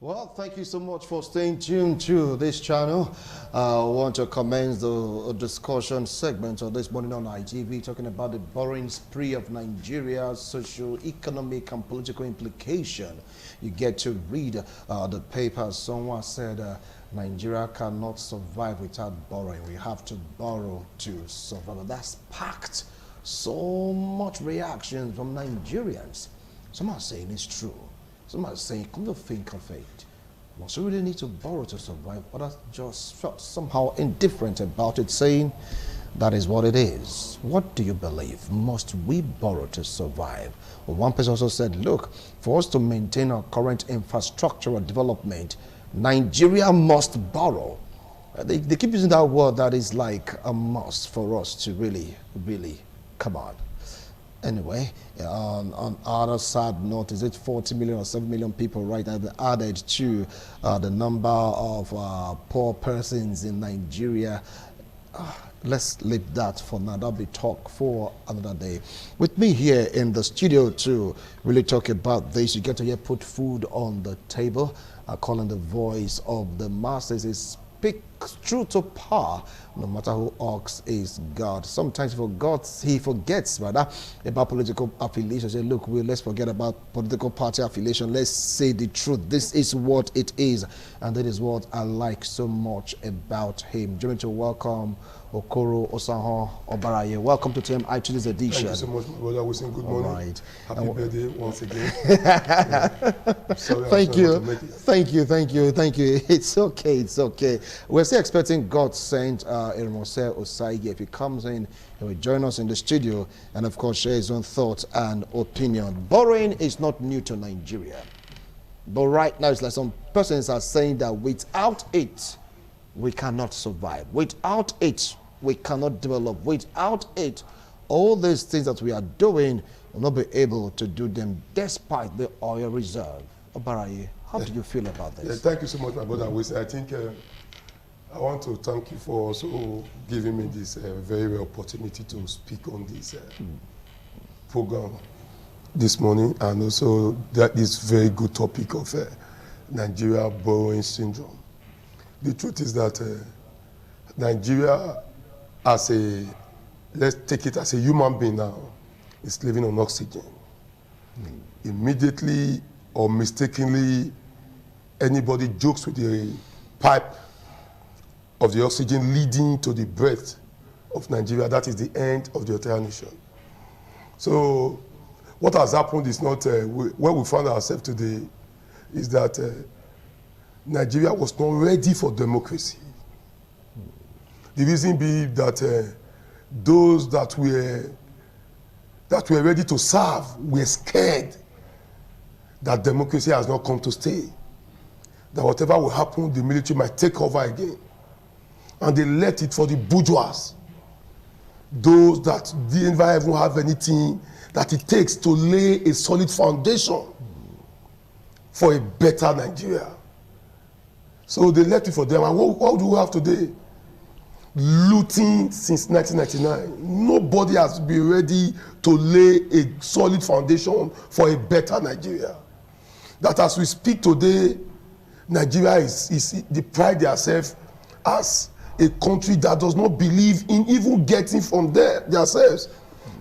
Well, thank you so much for staying tuned to this channel. I want to commence the discussion segment of this morning on ITV, talking about the borrowing spree of Nigeria's social, economic, and political implication. You get to read the paper. Someone said Nigeria cannot survive without borrowing. We have to borrow to survive. That sparked so much reaction from Nigerians. Some are saying it's true. Some are saying, come to think of it, must we really need to borrow to survive? Others just felt somehow indifferent about it, saying that is what it is. What do you believe? Must we borrow to survive? Well, one person also said, look, for us to maintain our current infrastructural development, Nigeria must borrow. They keep using that word that is like a must for us to really come on. Anyway, on other sad note, is it 40 million or 7 million people right now added to the number of poor persons in Nigeria? Let's leave that for now. That'll be talk for another day. With me here in the studio to really talk about this, you get to hear put food on the table. Calling the voice of the masses is speaks true to power, no matter who asks is God. Sometimes he forgets rather about political affiliation. Say, look, let's forget about political party affiliation. Let's say the truth. This is what it is, and that is what I like so much about him. Join me to welcome Okoro Osanho Obaraye. Welcome to TM iTunes edition. Thank you so much, my brother. We sing good morning. Right. Happy birthday once again. Sorry, thank you. It's okay. We're still expecting God sent Ermose Osaige. If he comes in, he will join us in the studio and of course share his own thoughts and opinion. Borrowing is not new to Nigeria, but right now it's like some persons are saying that without it we cannot survive. Without it we cannot develop. Without it, all these things that we are doing will not be able to do them despite the oil reserve. Obaraye, how do you feel about this? Thank you so much, my brother. I think I want to thank you for also giving me this very rare opportunity to speak on this program this morning, and also that is very good topic of Nigeria borrowing syndrome. The truth is that Nigeria, let's take it as a human being now, is living on oxygen. Immediately or mistakenly, anybody jokes with the pipe of the oxygen leading to the breath of Nigeria, that is the end of the entire nation. So what has happened is not, where we found ourselves today is that Nigeria was not ready for democracy. The reason being that those that were ready to serve were scared that democracy has not come to stay. That whatever will happen, the military might take over again. And they left it for the bourgeois. Those that didn't even have anything that it takes to lay a solid foundation for a better Nigeria. So they left it for them. And what do we have today? Looting since 1999. Nobody has been ready to lay a solid foundation for a better Nigeria. That as we speak today, Nigeria they pride themselves as a country that does not believe in even getting from themselves,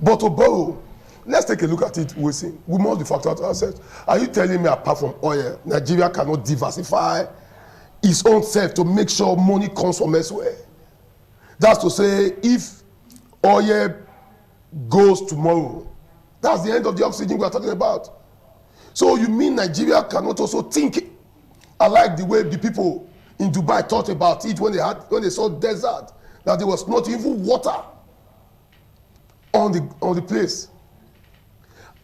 but to borrow. Let's take a look at it. We must be factored to ourselves. Are you telling me apart from oil, Nigeria cannot diversify its own self to make sure money comes from elsewhere? That's to say, if oil goes tomorrow, that's the end of the oxygen we are talking about. So you mean Nigeria cannot also think alike the way the people in Dubai thought about it when they saw desert, that there was not even water on the place,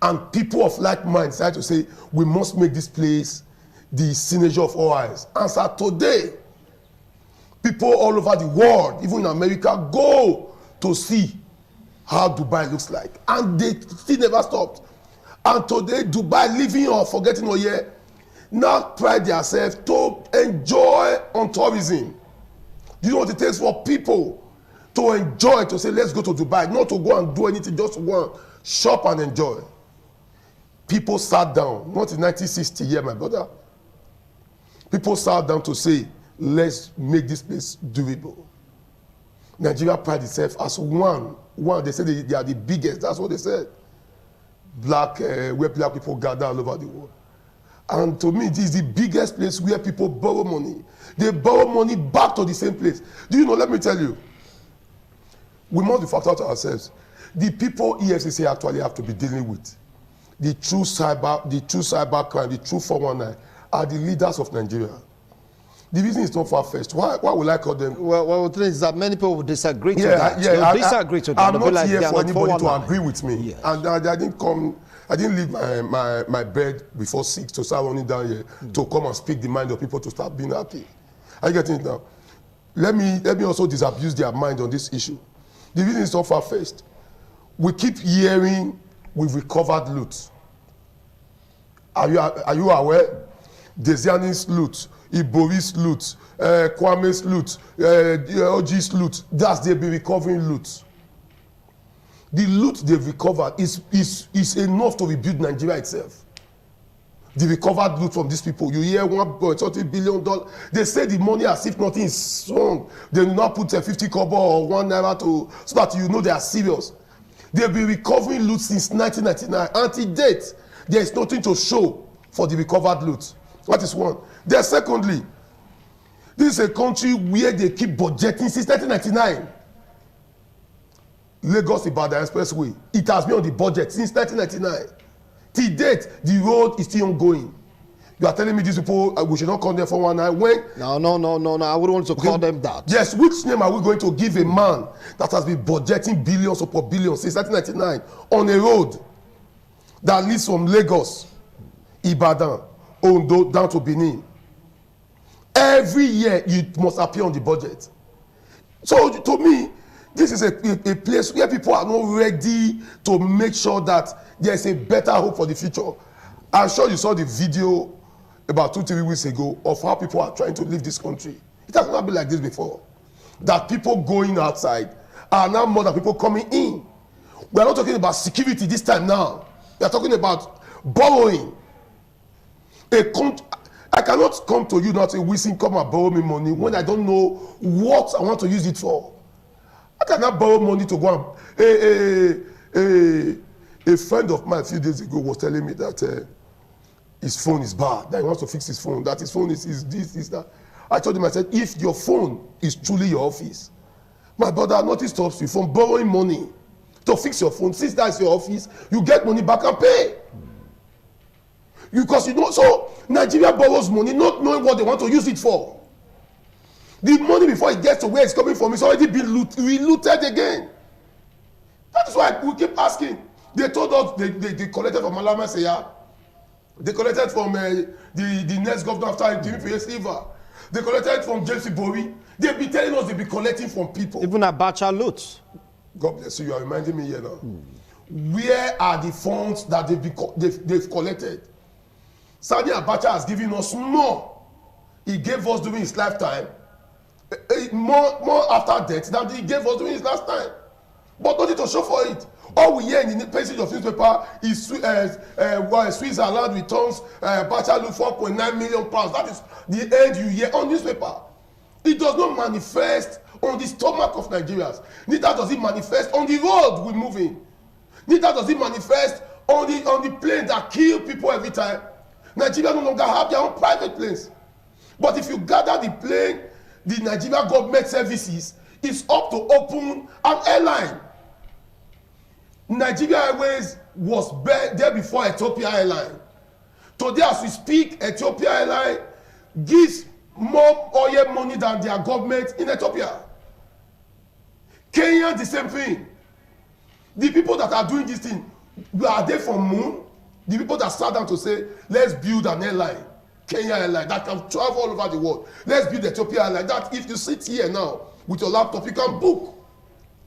and people of like mind decided to say we must make this place the signature of all eyes. Answer today, people all over the world, even in America, go to see how Dubai looks like, and they still never stopped. And today, Dubai, living or forgetting or yeah, now pride themselves to enjoy on tourism. You know what it takes for people to enjoy, to say let's go to Dubai, not to go and do anything, just to go and shop and enjoy. People sat down, not in 1960 here, my brother. people sat down to say, let's make this place durable. Nigeria pride itself as one. They said they are the biggest. That's what they said. Where black people gather all over the world. And to me, this is the biggest place where people borrow money. They borrow money back to the same place. Do you know, let me tell you, we must be factor out ourselves. The people EFCC actually have to be dealing with, the true cyber crime, the true 419, are the leaders of Nigeria. The reason is not far-fetched. Why would I call them? Well, the thing is that many people would disagree to that. Yeah, disagree to that. I'm not here for anybody to agree with me. Yes. And I didn't leave my bed before 6 to start running down here to come and speak the mind of people to start being happy. Are you getting it now? Let me also disabuse their mind on this issue. The reason is not far-fetched. We keep hearing we've recovered loot. Are you aware? Desiani's loot, Ibori's loot, Kwame's loot, OG's loot. They've been recovering loot. The loot they've recovered is enough to rebuild Nigeria itself. The recovered loot from these people, you hear $1.30 billion. They say the money as if nothing is wrong. They do not put a 50 kobo or 1 naira so that you know they are serious. They've been recovering loot since 1999. Until date, there is nothing to show for the recovered loot. That is one. Then secondly, this is a country where they keep budgeting since 1999. Lagos-Ibadan Expressway, it has been on the budget since 1999. Till date, the road is still ongoing. You are telling me these people, we should not call them 419 when? No. I wouldn't want to call them that. Yes, which name are we going to give a man that has been budgeting billions upon billions since 1999 on a road that leads from Lagos, Ibadan, Ondo, down to Benin? Every year, it must appear on the budget. So, to me, this is a place where people are not ready to make sure that there is a better hope for the future. I'm sure you saw the video about 2-3 weeks ago of how people are trying to leave this country. It has not been like this before. That people going outside are now more than people coming in. We are not talking about security this time now. We are talking about borrowing. I cannot come to you now and say, Wilson, come and borrow me money when I don't know what I want to use it for. I cannot borrow money to go and... A friend of mine a few days ago was telling me that his phone is bad, that he wants to fix his phone, that his phone is this, that. I told him, I said, if your phone is truly your office, my brother, nothing stops you from borrowing money to fix your phone. Since that's your office, you get money back and pay. Because you know, so Nigeria borrows money not knowing what they want to use it for. The money before it gets to where it's coming from is already been re-looted again. That is why we keep asking. They told us they collected from Malama Seya. They collected from the next governor after him, Timothy Silva. They collected from James Ibori. They've been telling us they've been collecting from people. Even Abacha loot. God bless you. You are reminding me here now. Where are the funds that they've collected? Sani Abacha has given us more. He gave us during his lifetime. More after death than he gave us during his last time. But nothing to show for it. All we hear in the pages of newspaper is Switzerland returns Abacha loot £4.9 million. That is the end you hear on newspaper. It does not manifest on the stomach of Nigerians. Neither does it manifest on the road we're moving. Neither does it manifest on the plane that kill people every time. Nigeria no longer have their own private planes. But if you gather the plane, the Nigeria government services is up to open an airline. Nigeria Airways was there before Ethiopia Airline. Today as we speak, Ethiopia Airline gives more oil money than their government in Ethiopia. Kenya, the same thing. The people that are doing this thing, are they from moon? The people that sat down to say, let's build an airline, Kenya Airline, that can travel all over the world. Let's build Ethiopia Airline. That if you sit here now with your laptop, you can book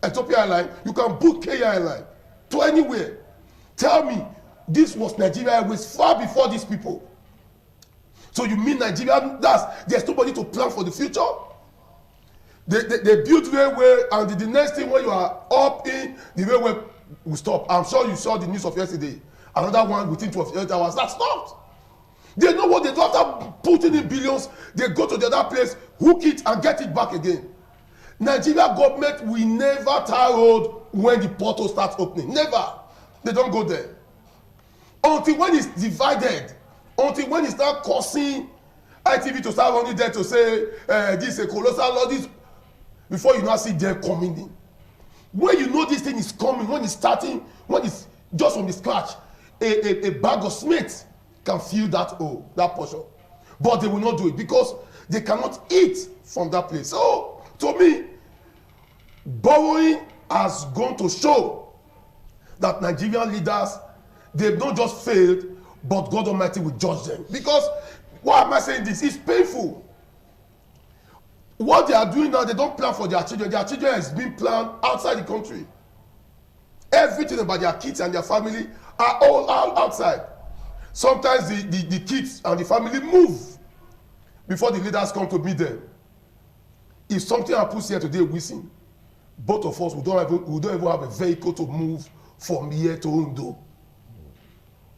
Ethiopia Airline, you can book Kenya Airline to anywhere. Tell me, this was Nigeria Airways far before these people. So you mean Nigeria, there's nobody to plan for the future? They built railway, and the next thing when you are up in, the railway will stop. I'm sure you saw the news of yesterday. Another one within 12 hours, that stopped. They know what they do after putting in billions, they go to the other place, hook it and get it back again. Nigeria government will never tar road when the portal starts opening. Never. They don't go there. Until when it's divided, until when it start causing ITV to start running there to say this is a colossal law, this, before you now see them coming in. When you know this thing is coming, when it's starting, when it's just from the scratch, a bag of cement can fill that hole, that portion. But they will not do it because they cannot eat from that place. So, to me, borrowing has gone to show that Nigerian leaders, they've not just failed, but God Almighty will judge them. Because, why am I saying this? It's painful. What they are doing now, they don't plan for their children. Their children has been planned outside the country. Everything about their kids and their family are all outside. Sometimes the kids and the family move before the leaders come to meet them. If something happens here today, we see both of us, we don't even have a vehicle to move from here to Ondo.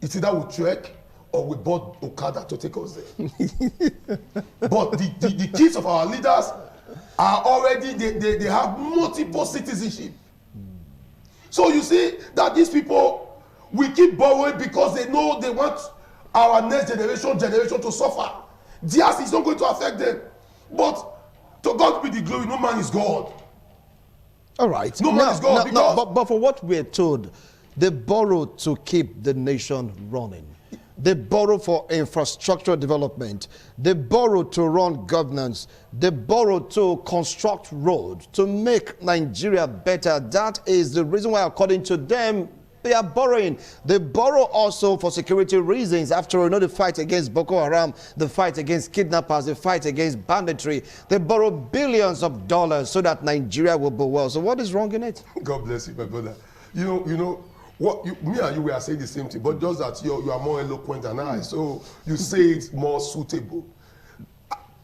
It's either we trek or we bought Okada to take us there. But the kids of our leaders are already, they have multiple citizenship. So you see that these people, we keep borrowing because they know they want our next generation to suffer. Theirs is not going to affect them. But to God be the glory, no man is God. All right. No man is God. But for what we're told, they borrow to keep the nation running. They borrow for infrastructure development. They borrow to run governance. They borrow to construct roads, to make Nigeria better. That is the reason why, according to them, they are borrowing. They borrow also for security reasons. After all, the fight against Boko Haram, the fight against kidnappers, the fight against banditry. They borrow billions of dollars so that Nigeria will be well. So what is wrong in it? God bless you, my brother. You know, what me and you were saying the same thing, but just that you are more eloquent than I, so you say it's more suitable.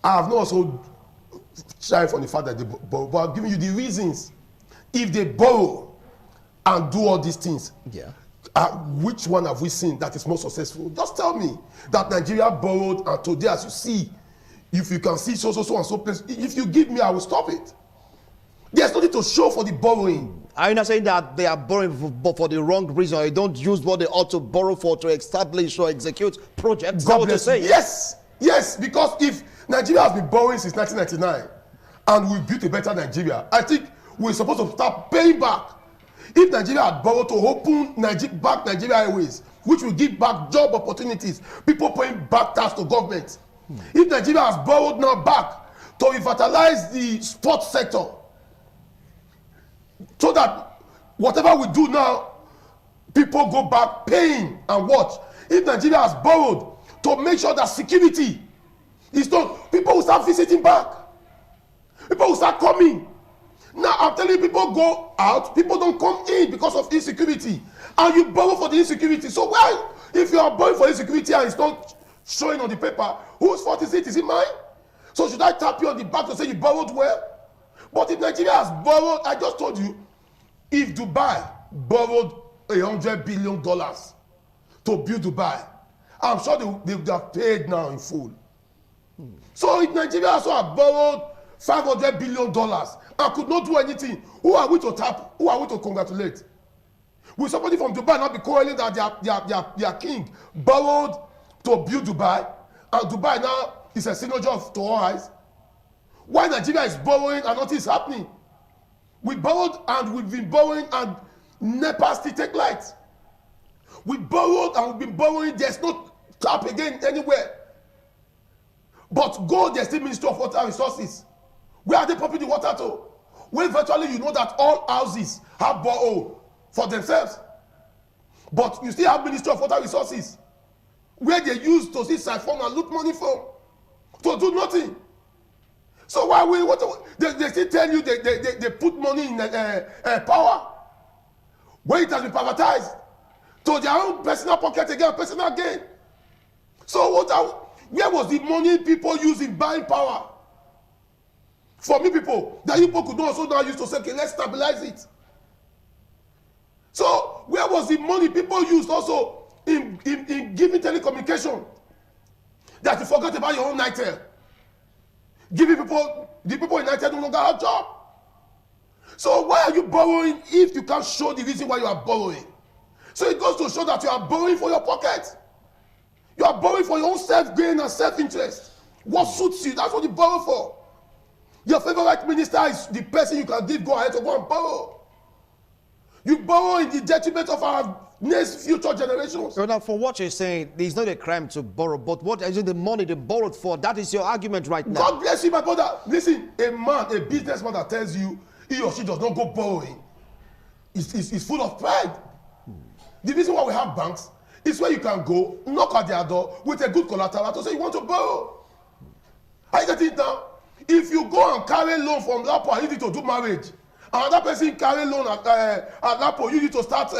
I have not also tried from the fact that they borrow, but I'm giving you the reasons. If they borrow and do all these things, yeah, which one have we seen that is more successful? Just tell me that Nigeria borrowed, and today, as you see, if you can see so and so place, if you give me, I will stop it. There's nothing to show for the borrowing. Are you not saying that they are borrowing for the wrong reason, or they don't use what they ought to borrow for to establish or execute projects? God bless you. Yes, because if Nigeria has been borrowing since 1999 and we built a better Nigeria, I think we're supposed to start paying back. If Nigeria had borrowed to open back Nigeria Airways, which will give back job opportunities, people paying back tax to government. If Nigeria has borrowed now back to revitalize the sports sector, so that whatever we do now, people go back paying and watch. If Nigeria has borrowed to make sure that security is done, people will start visiting back. People will start coming. Now I'm telling you, people go out, people don't come in because of insecurity. And you borrow for the insecurity. So why, if you are borrowing for insecurity and it's not showing on the paper, whose fault is it? Is it mine? So should I tap you on the back to say you borrowed well? But if Nigeria has borrowed, I just told you, if Dubai borrowed $100 billion to build Dubai, I'm sure they would have paid now in full. So if Nigeria also have borrowed $500 billion and could not do anything, who are we to tap? Who are we to congratulate? Will somebody from Dubai not be quarreling that their king borrowed to build Dubai, and Dubai now is a signature to all eyes? Why Nigeria is borrowing and nothing is happening? We borrowed and we've been borrowing and NEPA still take light. We borrowed and we've been borrowing, there's no tap again anywhere. But go, there's still Ministry of Water Resources. Where are they pumping the water to? When virtually you know that all houses have borrowed for themselves. But you still have Ministry of Water Resources, where they use to see siphon and loot money from, to do nothing. So why they still tell you they put money in power when it has been privatized to their own personal pocket again, personal gain. So where was the money people use in buying power? For me, people that you people could also now use to say, okay, let's stabilize it. So where was the money people used also in giving telecommunication? that you forget about your own NITEL. Giving people, the people in NITEL no longer have job. So why are you borrowing if you can't show the reason why you are borrowing? So it goes to show that you are borrowing for your pocket. You are borrowing for your own self-gain and self-interest. What suits you, that's what you borrow for. Your favorite minister is the person you can give go ahead to go and borrow. You borrow in the detriment of our next future generations. So now, for what you're saying, it's not a crime to borrow, but what is it the money they borrowed for? That is your argument right now. God bless you, my brother. Listen, a businessman that tells you he or she does not go borrowing is full of pride. The reason why we have banks is where you can go, knock at their door with a good collateral to say you want to borrow. Are you getting it now? If you go and carry loan from Lapo and use it to do marriage, another person carry loan at Lapo, you need to start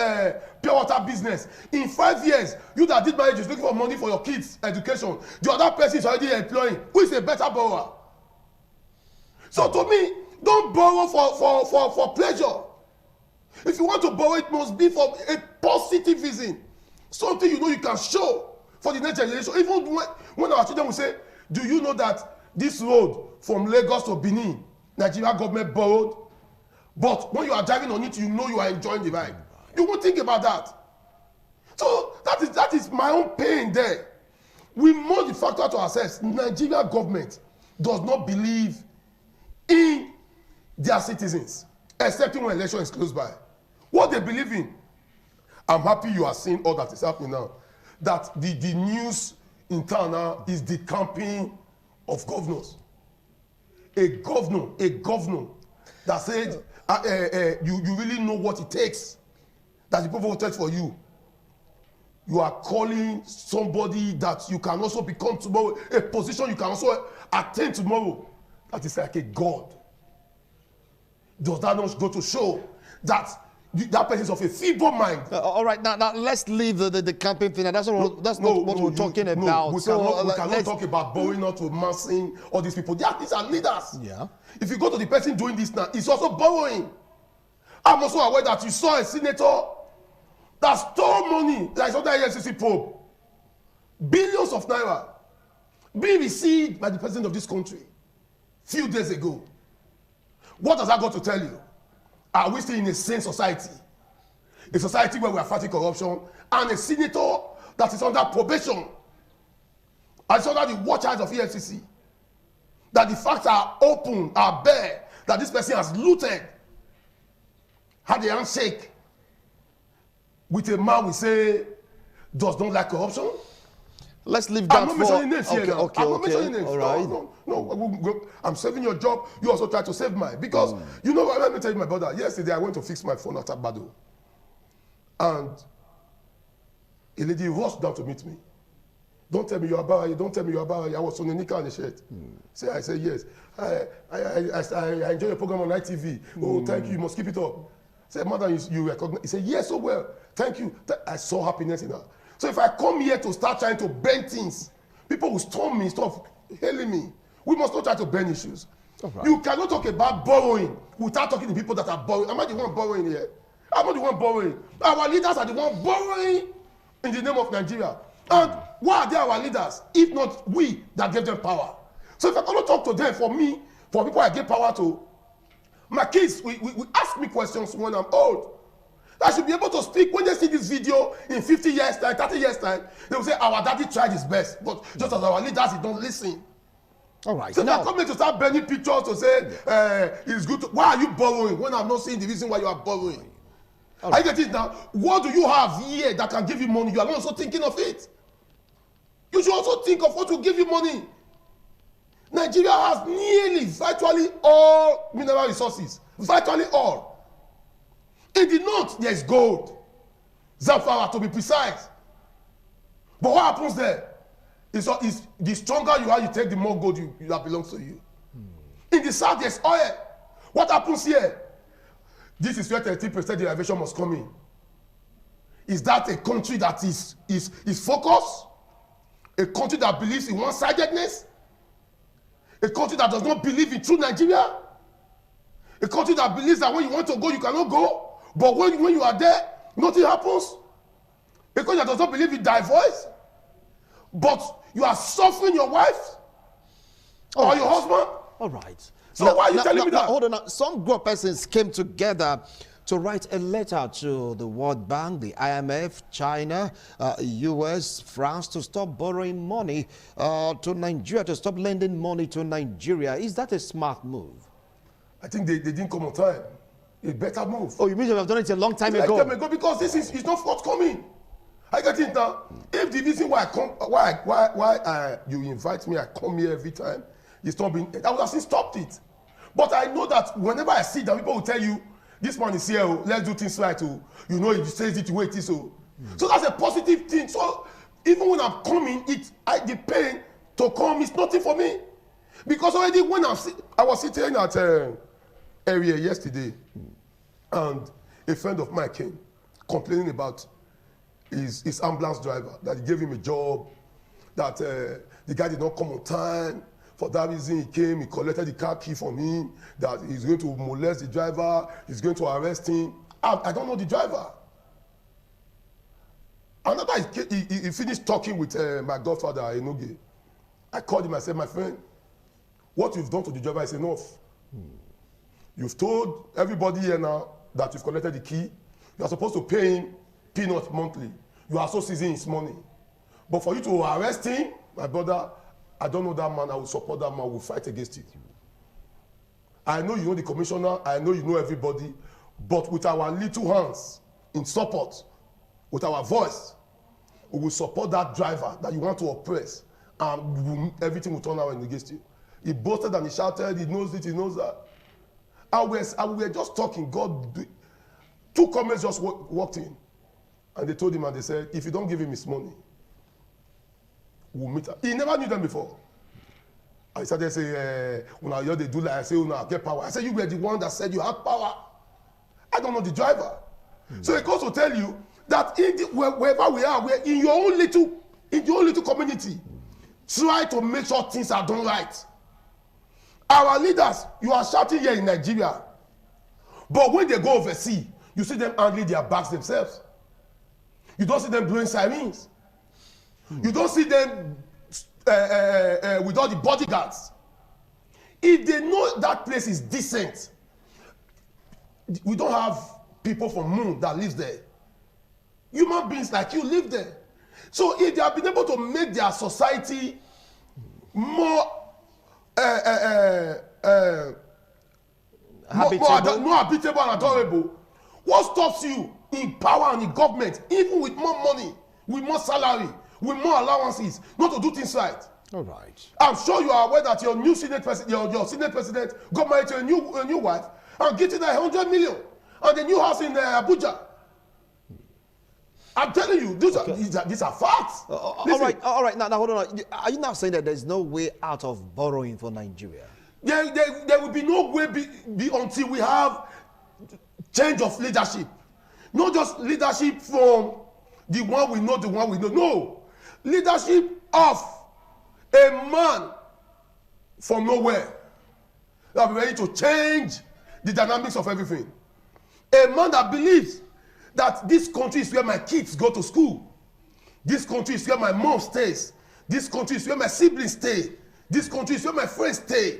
pure water business. In 5 years, you that did marriage is looking for money for your kids' education. The other person is already employing. Who is a better borrower? So to me, don't borrow for pleasure. If you want to borrow, it must be for a positive reason. Something you know you can show for the next generation. Even when our children will say, do you know that this road from Lagos to Benin, Nigeria government borrowed? But when you are driving on it, you know you are enjoying the ride. You won't think about that. So that is my own pain there. We must be factor to ourselves. Nigeria government does not believe in their citizens, except when election is close by. What they believe in. I'm happy you are seeing all that is happening now. That the news in town now is the campaign of governors. A governor that said, you really know what it takes that the people voted for you. You are calling somebody that you can also become tomorrow, a position you can also attain tomorrow. That is like a god. Does that not go to show that that person is of a feeble mind? All right, now let's leave the campaign thing. That's not what we're talking about. We cannot talk about borrowing out to massing all these people. These are leaders. Yeah. If you go to the person doing this now, he's also borrowing. I'm also aware that you saw a senator that stole money, like under EFCC probe, billions of naira, being received by the president of this country few days ago. What does that got to tell you? Are we still in a sane society? A society where we are fighting corruption and a senator that is under probation and it's under the watch eyes of EFCC. That the facts are open, are bare, that this person has looted, had a handshake with a man we say does not like corruption. Let's leave that. I'm not mentioning names here now. I'm not mentioning names. All right. No. I'm saving your job. You also try to save mine. Because, you know what, let me tell you, my brother, yesterday I went to fix my phone at Abado. And a lady rushed down to meet me. Don't tell me you're Abaraye. Don't tell me you're Abaraye. I was on a nika and a shirt. I said, yes. I enjoy your program on ITV. Oh, thank you. You must keep it up. I said, madam, you recognize. He said, yes, so well. Thank you. I saw happiness in her. So if I come here to start trying to bend things, people will storm me, stop hailing me. We must not try to bend issues. Right. You cannot talk about borrowing without talking to people that are borrowing. Am I the one borrowing here? I'm not the one borrowing. Our leaders are the one borrowing in the name of Nigeria. And why are they our leaders if not we that gave them power? So if I cannot talk to them, for me, for people I give power to, my kids, we ask me questions when I'm old. I should be able to speak when they see this video in 50 years time, 30 years time. They will say, our daddy tried his best, but just as our leaders, he don't listen. All right. So now, if I come here to start burning pictures to say, it's good to, why are you borrowing when I'm not seeing the reason why you are borrowing? Right. Are you getting it now? What do you have here that can give you money? You are not also thinking of it. You should also think of what will give you money. Nigeria has nearly, virtually all mineral resources. Virtually all. In the north, there is gold. Zamfara, to be precise. But what happens there? Is the stronger you are, you take the more gold that belongs to you. In the south, there's oil. What happens here? This is where 30% derivation must come in. Is that a country that is focused? A country that believes in one-sidedness? A country that does not believe in true Nigeria? A country that believes that when you want to go, you cannot go? But when you are there, nothing happens? A country that does not believe in thy voice? but you are suffering your wife or your husband. All right. So why are you telling me that? Hold on. Now. Some group of persons came together to write a letter to the World Bank, the IMF, China, US, France to stop borrowing money to Nigeria, to stop lending money to Nigeria. Is that a smart move? I think they didn't come on time. A better move. Oh, you mean you have done it a long time Like ago? time ago, because this is it's not forthcoming. I get it now. If the reason why I come, why you invite me, I come here every time, it's not been. I would have stopped it. But I know that whenever I see that, people will tell you, this man is here, oh, let's do things right, oh. You know, he says it the way it is, oh. So that's a positive thing. So even when I'm coming, the pain to come is nothing for me. Because already when I was sitting at area yesterday, and a friend of mine came complaining about his ambulance driver, that he gave him a job, that the guy did not come on time. For that reason, he came, he collected the car key from him, that he's going to molest the driver, he's going to arrest him. I don't know the driver. Another, he finished talking with my godfather, Enoge. I called him, I said, my friend, what you've done to the driver is enough. You've told everybody here now that you've collected the key. You are supposed to pay him peanuts monthly. You are also seizing his money. But for you to arrest him, my brother, I don't know that man. I will support that man. I will fight against it. I know you know the commissioner. I know you know everybody. But with our little hands in support, with our voice, we will support that driver that you want to oppress, and everything will turn around against you. He boasted and he shouted. He knows it. He knows that. And we were just talking. Two comments just walked in, and they told him, and they said, if you don't give him his money, we'll meet her. He never knew them before. I started saying, when they do like, I say, I get power. I said, you were the one that said you had power. I don't know the driver. So it goes to tell you that wherever we are, we're in your own little community. Try to make sure things are done right. Our leaders, you are shouting here in Nigeria, but when they go overseas, you see them handling their bags themselves. You don't see them blowing sirens. You don't see them with all the bodyguards. If they know that place is decent, we don't have people from moon that lives there. Human beings like you live there. So if they have been able to make their society more habitable and adorable, what stops you in power and in government, even with more money, with more salary, with more allowances, not to do things right? All right. I'm sure you are aware that your new Senate president, your Senate president, got married to a new wife and getting 100 million and a new house in Abuja. I'm telling you, these are facts. All right. Now hold on. Are you now saying that there's no way out of borrowing for Nigeria? There will be no way until we have change of leadership. Not just leadership from the one we know. No. Leadership of a man from nowhere that will be ready to change the dynamics of everything. A man that believes that this country is where my kids go to school. This country is where my mom stays. This country is where my siblings stay. This country is where my friends stay.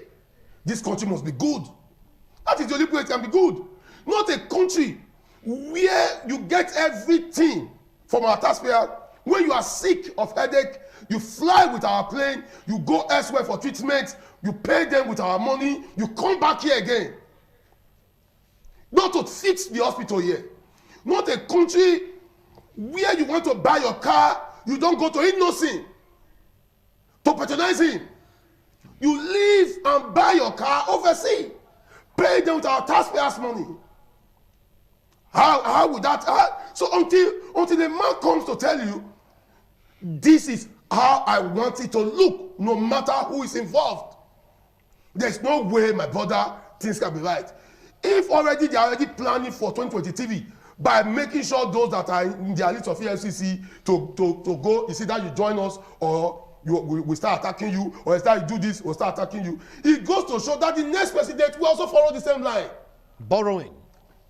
This country must be good. That is the only place it can be good. Not a country where you get everything from our taxpayer. When you are sick of headache, you fly with our plane, you go elsewhere for treatment, you pay them with our money, you come back here again. Not to fix the hospital here. Not a country where you want to buy your car, you don't go to Innocent to patronize him. You leave and buy your car overseas. Pay them with our taxpayers' money. How would that? So until a man comes to tell you, this is how I want it to look, no matter who is involved, there's no way, my brother, things can be right. If already they are already planning for 2020 TV by making sure those that are in their list of EFCC to go, you see that you join us, or we start attacking you, or you start do this, or start attacking you. It goes to show that the next president will also follow the same line. Borrowing.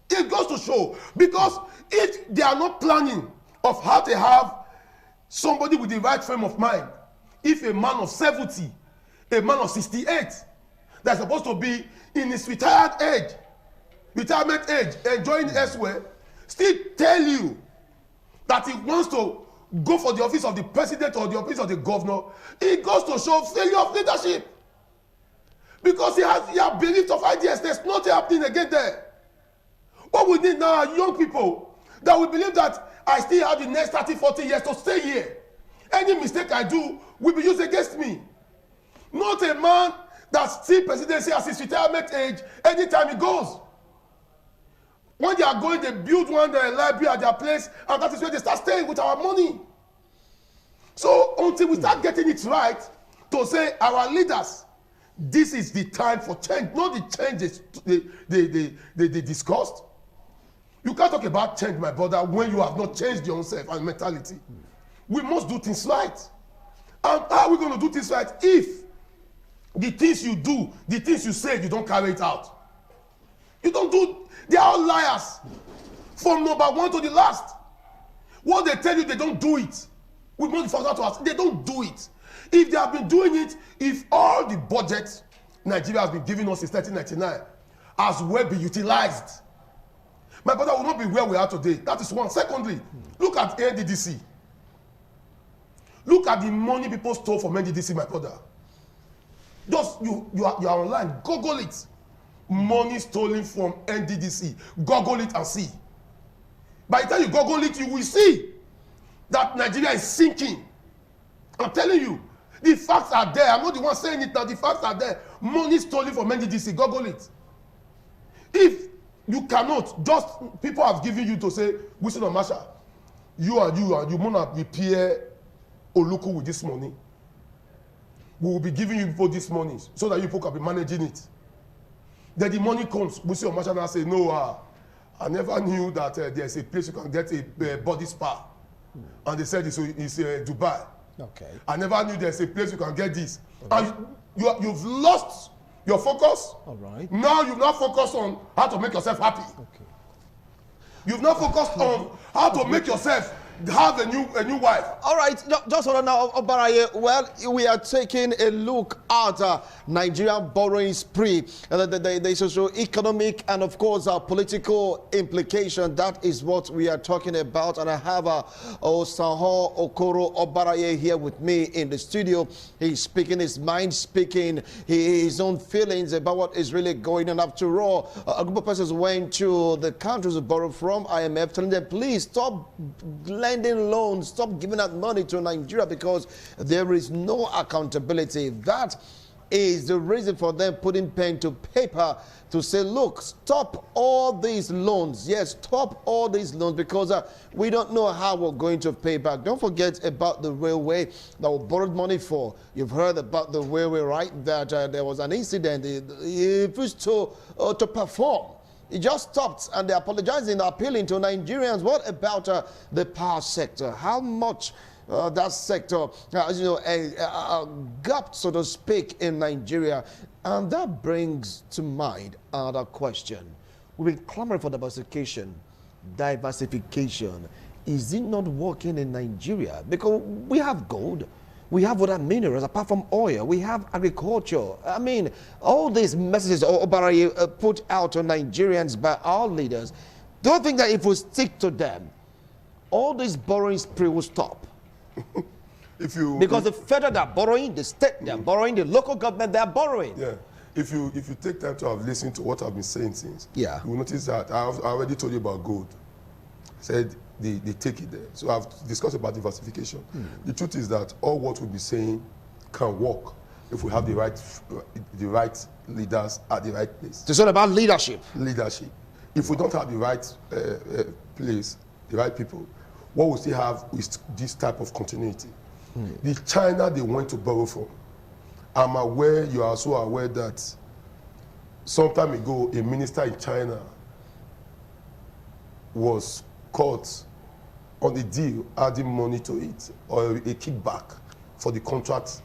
It goes to show, because if they are not planning of how to have somebody with the right frame of mind, if a man of 70, a man of 68, that's supposed to be in his retirement age, enjoying elsewhere, still tell you that he wants to go for the office of the president or the office of the governor, it goes to show failure of leadership. Because he has belief of ideas. There's nothing happening again there. What we need now are young people that will believe that I still have the next 30, 40 years to stay here. Any mistake I do will be used against me. Not a man that still presidency as his retirement age anytime he goes. When they are going, they build one library at their place, and that is where they start staying with our money. So until we start getting it right to say our leaders, this is the time for change, not the changes they discussed. You can't talk about change, my brother, when you have not changed your own self and mentality. We must do things right. And how are we going to do things right if the things you do, the things you say, you don't carry it out? You don't do. They are all liars. From number one to the last. What they tell you, they don't do it. We must find out to us. They don't do it. If they have been doing it, if all the budget Nigeria has been giving us since 1999 has well been utilized, my brother will not be where we are today. That is one. Secondly, look at NDDC. Look at the money people stole from NDDC, my brother. Just you are online. Google it. Money stolen from NDDC. Google it and see. By the time you Google it, you will see that Nigeria is sinking. I'm telling you, the facts are there. I'm not the one saying it now. The facts are there. Money stolen from NDDC. Google it. If you cannot, just people have given you to say, Wilson or Masha, you want to repair Oluku with this money. We will be giving you people this money so that you people can be managing it. Then the money comes. Wilson or Masha now say, no, I never knew that there's a place you can get a body spa. And they said it's Dubai. Okay. I never knew there's a place you can get this. Okay. And you've lost your focus. All right. Now you've not focused on how to make yourself happy. Okay. You've not focused on how to make yourself have a new wife. All right, just hold on now, Obaraye. Well, we are taking a look at Nigerian borrowing spree, the socio-economic and, of course, political implication. That is what we are talking about. And I have Osanho Okoro Obaraye here with me in the studio. He's speaking his mind, speaking his own feelings about what is really going on. After all, a group of persons went to the countries to borrow from IMF, telling them, please stop lending loans, stop giving out money to Nigeria because there is no accountability. That is the reason for them putting pen to paper to say, look, stop all these loans. Yes, stop all these loans because we don't know how we're going to pay back. Don't forget about the railway that we borrowed money for. You've heard about the railway, right? That there was an incident. It refused to perform. It just stopped, and they're apologizing, appealing to Nigerians. What about the power sector? How much that sector, gapped, so to speak, in Nigeria? And that brings to mind another question. We've been clamoring for diversification. Is it not working in Nigeria? Because we have gold. We have other minerals apart from oil. We have agriculture. I mean, all these messages Obaraye put out on Nigerians by our leaders, don't think that if we stick to them, all this borrowing spree will stop. Because the federal they are borrowing, the state they are borrowing, the local government they are borrowing. Yeah. If you take time to have listened to what I've been saying since, yeah, you will notice that I already told you about gold. I said they take it there. So I've discussed about diversification. The truth is that all what we'll be saying can work if we have the right leaders at the right place. It's all about leadership. Leadership. If we don't have the right place, the right people, what we still have is this type of continuity. The China they want to borrow from. I'm aware, you are also aware that some time ago, a minister in China was caught on the deal, adding money to it, or a kickback for the contract,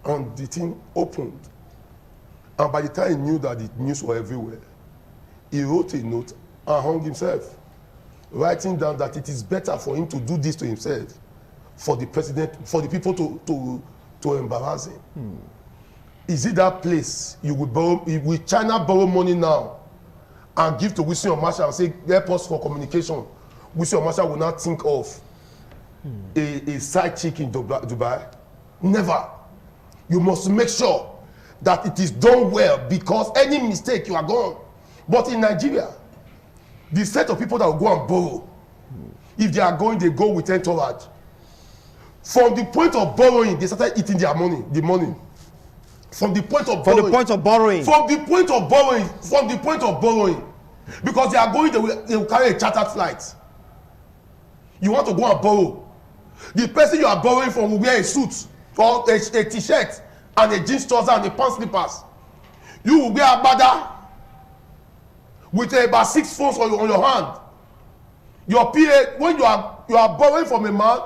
and the thing opened. And by the time he knew that the news were everywhere, he wrote a note and hung himself, writing down that it is better for him to do this to himself for the president, for the people to embarrass him. Is it that place you will borrow, will China borrow money now and give to Wilson Omasha and say, help us for communication? Wilson Omasha will not think of a side chick in Dubai. Never. You must make sure that it is done well, because any mistake, you are gone. But in Nigeria, the set of people that will go and borrow, if they are going, they go with entourage. From the point of borrowing, they started eating their money, the money. From the point of borrowing. Because they are going, they will carry a chartered flight. You want to go and borrow. The person you are borrowing from will wear a suit or a t-shirt and a jeans trouser and a pants slippers. You will wear a bada with about 6 phones on your hand. Your PA, when you are borrowing from a man,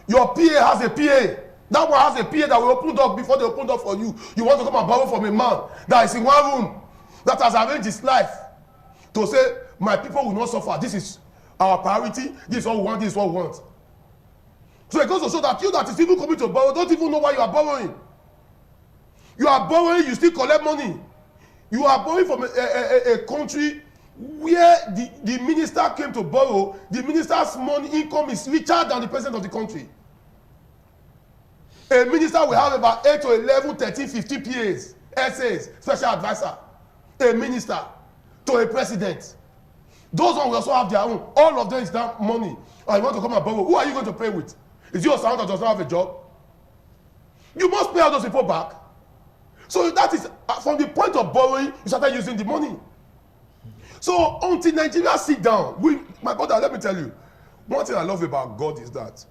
your PA has a PA. That one has a PA that will open door before they open door for you. You want to come and borrow from a man that is in one room, that has arranged his life to say, my people will not suffer. This is our priority. This is what we want. This is what we want. So it goes to show that you that is even coming to borrow don't even know why you are borrowing. You are borrowing, you still collect money. You are borrowing from a country where the minister came to borrow. The minister's money income is richer than the president of the country. A minister will have about 8 to 11, 13, 15 PAs, SAs, special advisor. A minister to a president. Those ones will also have their own. All of them is that money. And you want to come and borrow. Who are you going to pay with? Is your son that does not have a job? You must pay all those people back. So that is, from the point of borrowing, you started using the money. So until Nigeria sit down, my brother, let me tell you, one thing I love about God is that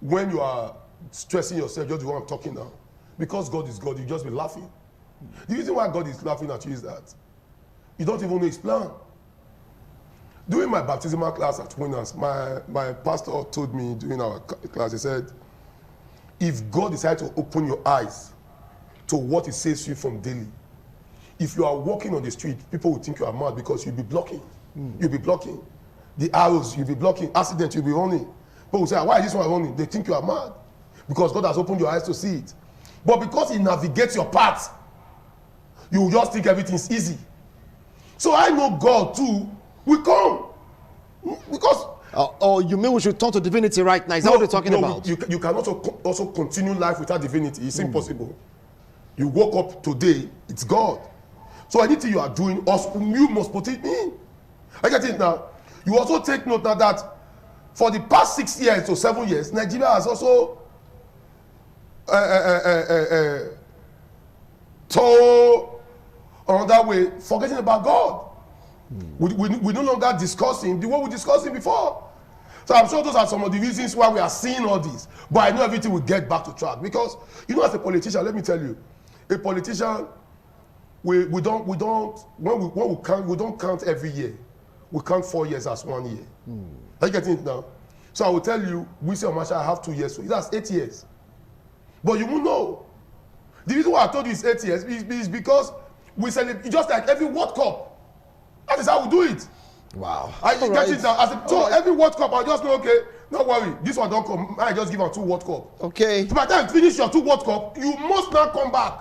when you are stressing yourself, just the way I'm talking now, because God is God, you just be laughing. The reason why God is laughing at you is that you don't even know his plan. During my baptismal class at Winners, my pastor told me during our class, he said, if God decides to open your eyes to what he says to you from daily, if you are walking on the street, people will think you are mad because you'll be blocking. You'll be blocking. The arrows, you'll be blocking. Accident, you'll be running. People will say, why is this one running? They think you are mad because God has opened your eyes to see it. But because he navigates your path, you will just think everything's easy. So I know God too will come. Because you mean we should turn to divinity right now? Is that what you're talking about? You cannot also continue life without divinity. It's impossible. You woke up today, it's God. So anything you are doing, also, you must put it in. I get it now. You also take note now that for the past 6 years to 7 years, Nigeria has also told another way, forgetting about God. We no longer discussing the way we discussed it before. So I'm sure those are some of the reasons why we are seeing all this. But I know everything will get back to track, because you know, as a politician, let me tell you, a politician, we don't count every year. We count 4 years as 1 year. Are you getting it now? So I will tell you, we say Omasha, I have 2 years, so that's 8 years. But you won't know. The reason why I told you it's 8 years is because we celebrate just like every World Cup. That is how we do it. Wow. I get it now. So every World Cup, I just know, okay, don't worry, this one don't come. I just give her 2 World Cup. Okay. So by the time you finish your 2 World Cup, you must not come back.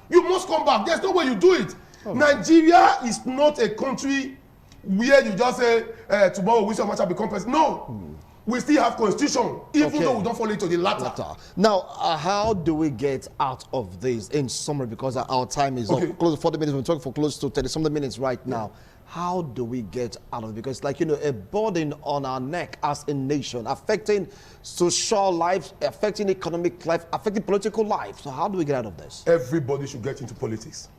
You must come back. There's no way you do it. Nigeria is not a country where you just say, tomorrow we shall match up become president. No. We still have constitution, even though we don't fall into the latter. Now, how do we get out of this in summary? Because our time is up. Close to 40 minutes. We're talking for close to 30-something minutes right now. How do we get out of it? Because, like, you know, a burden on our neck as a nation, affecting social life, affecting economic life, affecting political life. So how do we get out of this? Everybody should get into politics.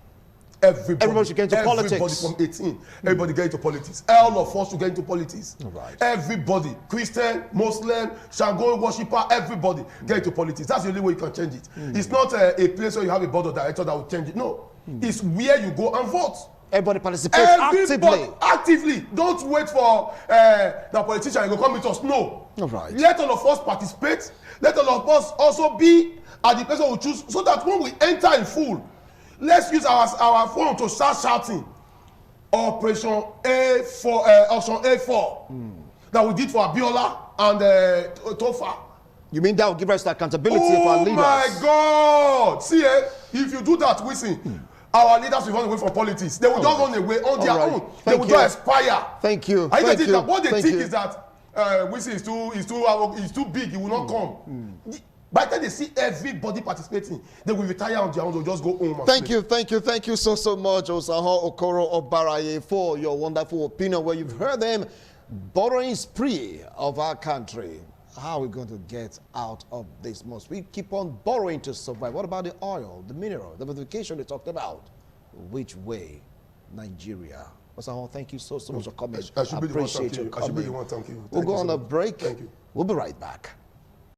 Everybody should get into politics. Everybody from 18, everybody get into politics. All of us should get into politics. Right. Everybody, Christian, Muslim, Shango worshiper, everybody get into politics. That's the only way you can change it. It's not a place where you have a board of directors that will change it. No, it's where you go and vote. Everybody participates actively. Don't wait for the politician to come with us. No. Right. Let all of us participate. Let all of us also be at the place where we choose, so that when we enter in full, let's use our phone to start shouting Operation A4, Option A4 that we did for Abiola and Tofa. You mean that will give us the accountability of our leaders? Oh my God! See, if you do that, we see. Our leaders will run away from politics. They will just run away on their own. They will just expire. Thank you. I Thank think you. that what they Thank think you. is that Wisi is too big. He will not come. By the time they see everybody participating, they will retire on their own. They'll just go home. Thank you so much, Osaho Okoro Obaraye, for your wonderful opinion. Where you've heard them, borrowing spree of our country. How are we going to get out of this mess? We keep on borrowing to survive. What about the oil, the mineral, the verification they talked about? Which way? Nigeria. Osaho, thank you so much for coming. I should be the one thanking you. We'll go on a break. Thank you. We'll be right back.